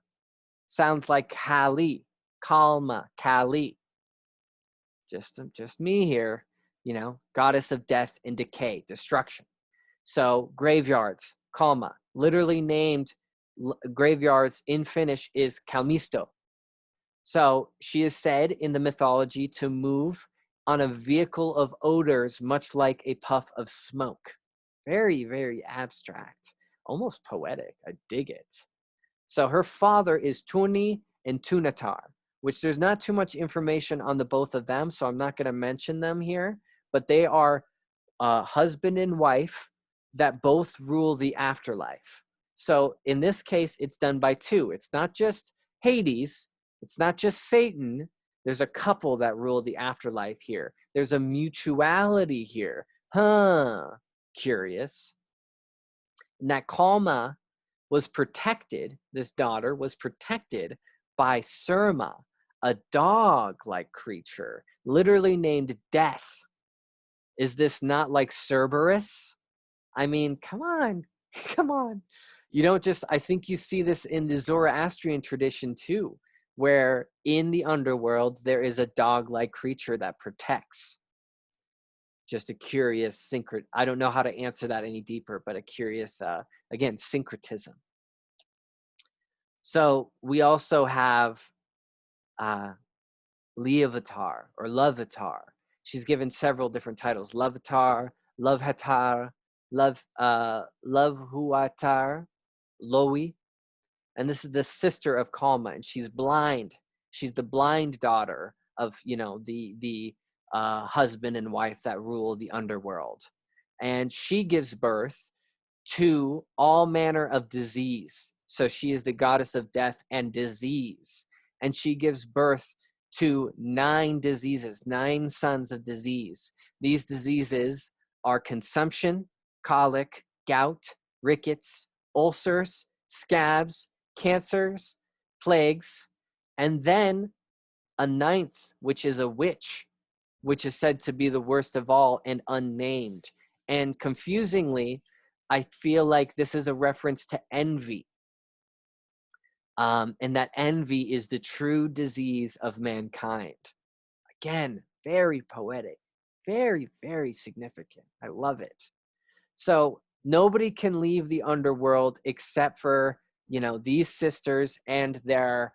sounds like Kali. Kalma, Kali. Just me here, you know, goddess of death and decay, destruction. So graveyards, Kalma, literally named graveyards in Finnish is Kalmisto. So she is said in the mythology to move on a vehicle of odors, much like a puff of smoke. Very, very abstract, almost poetic. I dig it. So her father is Tuni and Tunatar, which there's not too much information on the both of them, so I'm not going to mention them here, but they are husband and wife that both rule the afterlife. So in this case, it's done by two. It's not just Hades. It's not just Satan. There's a couple that rule the afterlife here. There's a mutuality here. Curious. And that Kalma was protected, this daughter was protected by Surma, a dog-like creature, literally named Death. Is this not like Cerberus? I mean, come on, come on. You don't just, I think you see this in the Zoroastrian tradition too, where in the underworld, there is a dog-like creature that protects. Just a curious I don't know how to answer that any deeper, but a curious, again, syncretism. So we also have Leovatar or Lovatar. She's given several different titles: Lovatar, Lovhatar, Lovhuatar, Lowi. And this is the sister of Kalma, and she's blind. She's the blind daughter of, you know, the husband and wife that rule the underworld. And she gives birth to all manner of disease. So she is the goddess of death and disease. And she gives birth to 9 diseases, 9 sons of disease. These diseases are consumption, colic, gout, rickets, ulcers, scabs, cancers, plagues, and then a 9th, which is a witch, which is said to be the worst of all and unnamed. And confusingly, I feel like this is a reference to envy. And that envy is the true disease of mankind. Again, very poetic, very, very significant. I love it. So nobody can leave the underworld except for these sisters and their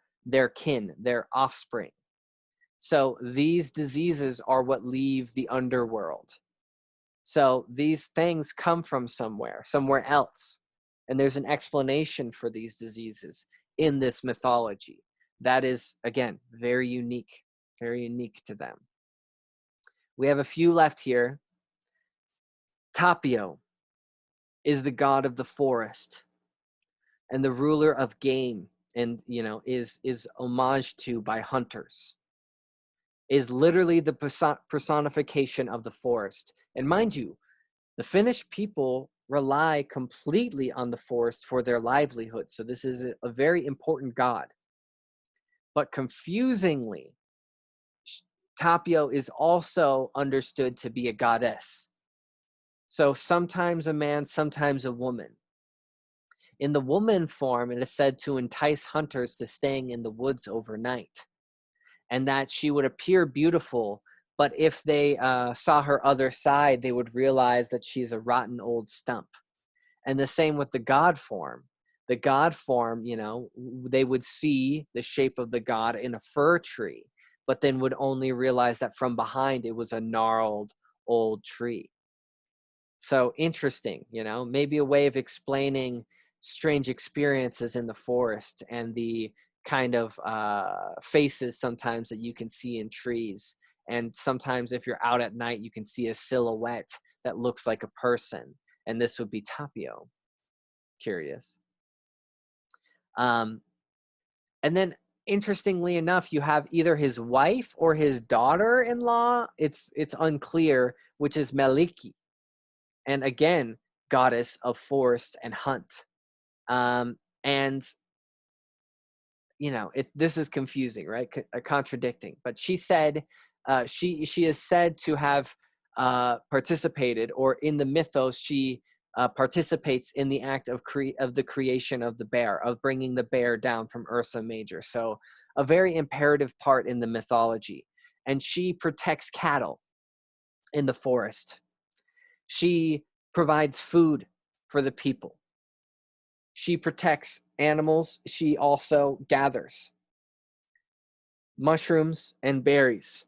kin, their offspring. So these diseases are what leave the underworld. So these things come from somewhere else. And there's an explanation for these diseases in this mythology. That is, again, very unique to them. We have a few left here. Tapio is the god of the forest and the ruler of game, and is homaged to by hunters. Is literally the personification of the forest. And mind you, the Finnish people rely completely on the forest for their livelihood. So this is a very important god. But confusingly, Tapio is also understood to be a goddess. So sometimes a man, sometimes a woman. In the woman form, it is said to entice hunters to staying in the woods overnight, and that she would appear beautiful, but if they saw her other side, they would realize that she's a rotten old stump. And the same with the god form. The god form, they would see the shape of the god in a fir tree, but then would only realize that from behind it was a gnarled old tree. So interesting, maybe a way of explaining strange experiences in the forest and the kind of faces sometimes that you can see in trees. And sometimes if you're out at night, you can see a silhouette that looks like a person. And this would be Tapio. Curious. And then interestingly enough, you have either his wife or his daughter-in-law. It's unclear, which is Meliki. And again, goddess of forest and hunt. And this is confusing, right? Contradicting. But she said, she is said to have participated, or in the mythos, she participates in the act of the creation of the bear, of bringing the bear down from Ursa Major. So a very imperative part in the mythology. And she protects cattle in the forest. She provides food for the people. She protects animals. She also gathers mushrooms and berries.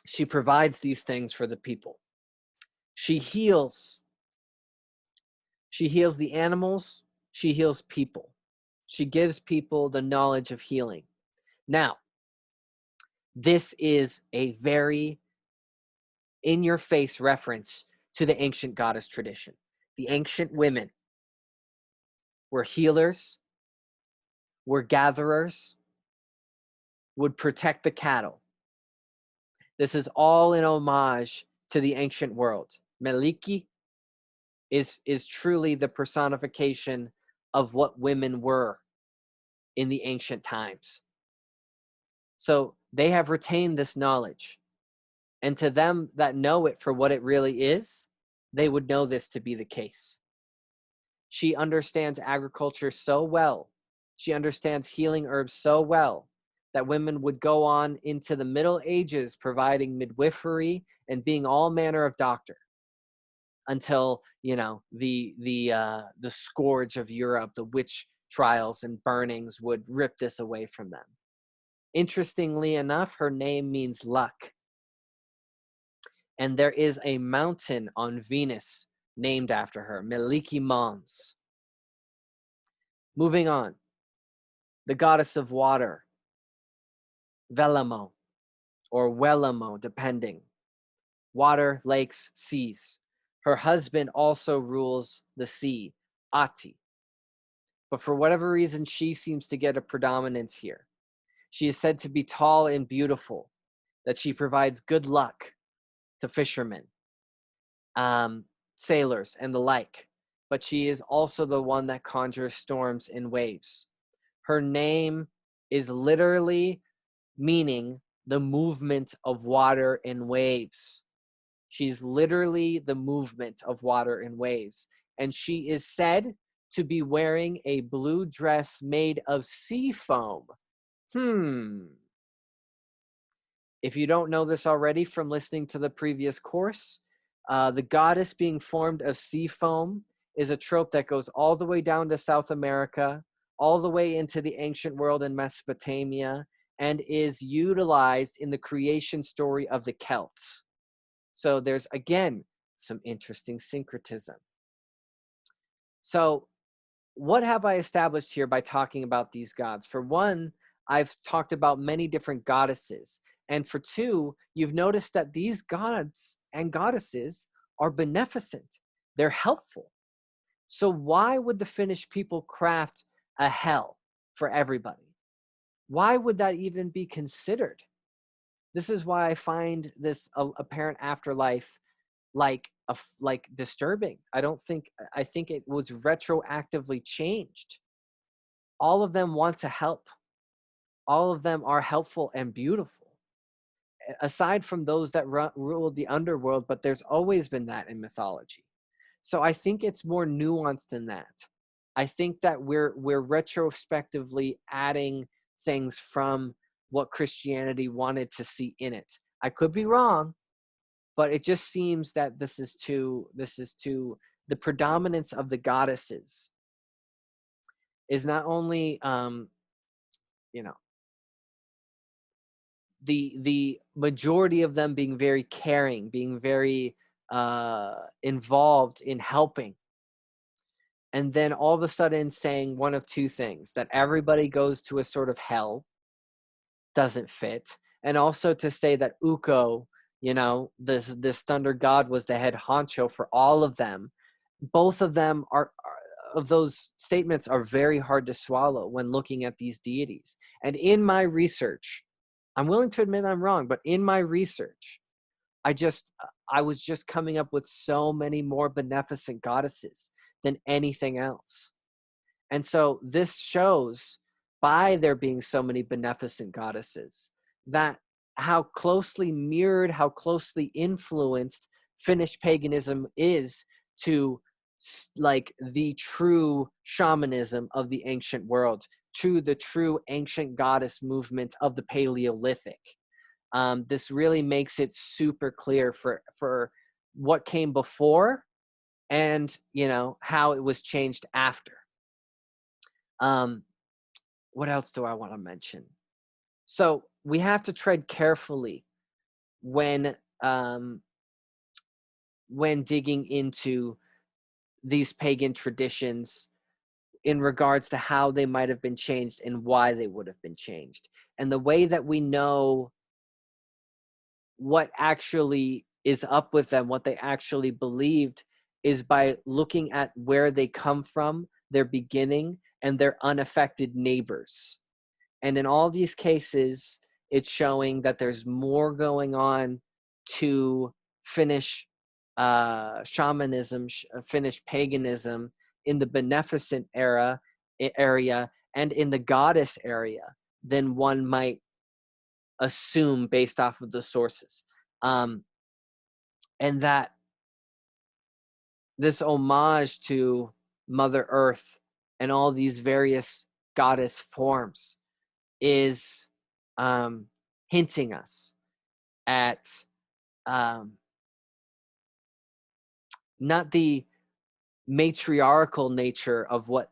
She provides these things for the people. She heals. She heals the animals. She heals people. She gives people the knowledge of healing. Now, this is a very in-your-face reference to the ancient goddess tradition. The ancient women were healers, were gatherers, would protect the cattle. This is all in homage to the ancient world. Meliki is truly the personification of what women were in the ancient times. So they have retained this knowledge. And to them that know it for what it really is, they would know this to be the case. She understands agriculture so well. She understands healing herbs so well that women would go on into the Middle Ages providing midwifery and being all manner of doctor until, the scourge of Europe, the witch trials and burnings would rip this away from them. Interestingly enough, her name means luck. And there is a mountain on Venus named after her, Meliki Mons. Moving on, the goddess of water, Velamo, or Wellamo, depending. Water, lakes, seas. Her husband also rules the sea, Ati. But for whatever reason, she seems to get a predominance here. She is said to be tall and beautiful, that she provides good luck to fishermen, sailors, and the like. But she is also the one that conjures storms and waves. Her name is literally meaning the movement of water and waves. She's literally the movement of water and waves. And she is said to be wearing a blue dress made of sea foam. If you don't know this already from listening to the previous course, the goddess being formed of sea foam is a trope that goes all the way down to South America, all the way into the ancient world in Mesopotamia, and is utilized in the creation story of the Celts. So there's, again, some interesting syncretism. So what have I established here by talking about these gods? For one, I've talked about many different goddesses. And for two, you've noticed that these gods and goddesses are beneficent. They're helpful. So why would the Finnish people craft a hell for everybody? Why would that even be considered? This is why I find this apparent afterlife like disturbing. I think it was retroactively changed. All of them want to help. All of them are helpful and beautiful. Aside from those that ruled the underworld, but there's always been that in mythology. So I think it's more nuanced than that. I think that we're retrospectively adding things from what Christianity wanted to see in it. I could be wrong, but it just seems that this is to the predominance of the goddesses is not only you know, the majority of them being very caring, being very involved in helping, and then all of a sudden saying one of two things: that everybody goes to a sort of hell, doesn't fit, and also to say that Ukko, you know, this thunder god, was the head honcho for all of them. Both of them are of those statements are very hard to swallow when looking at these deities. And in my research, I'm willing to admit I'm wrong, but in my research, I was just coming up with so many more beneficent goddesses than anything else. And so this shows, by there being so many beneficent goddesses, that how closely mirrored, how closely influenced Finnish paganism is to like the true shamanism of the ancient world, to the true ancient goddess movement of the Paleolithic. This really makes it super clear for what came before and, you know, how it was changed after. What else do I want to mention? So we have to tread carefully when digging into these pagan traditions in regards to how they might have been changed and why they would have been changed. And the way that we know what actually is up with them, what they actually believed, is by looking at where they come from, their beginning, and their unaffected neighbors. And in all these cases, it's showing that there's more going on to Finnish shamanism, Finnish paganism in the beneficent area and in the goddess area than one might assume based off of the sources. And that this homage to Mother Earth and all these various goddess forms is hinting us at not the matriarchal nature of what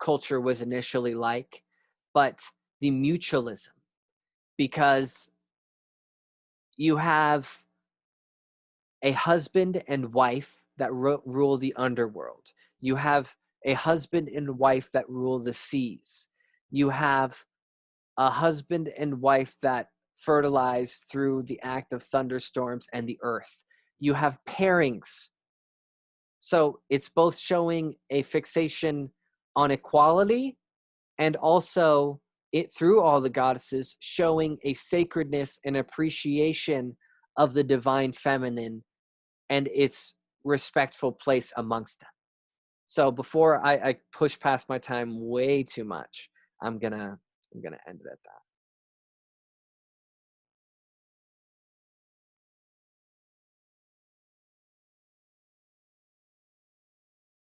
culture was initially like, but the mutualism. Because you have a husband and wife that rule the underworld. You have a husband and wife that rule the seas. You have a husband and wife that fertilize through the act of thunderstorms and the earth. You have pairings. So it's both showing a fixation on equality and also it through all the goddesses showing a sacredness and appreciation of the divine feminine and its respectful place amongst them. So before I push past my time way too much, I'm gonna end it at that.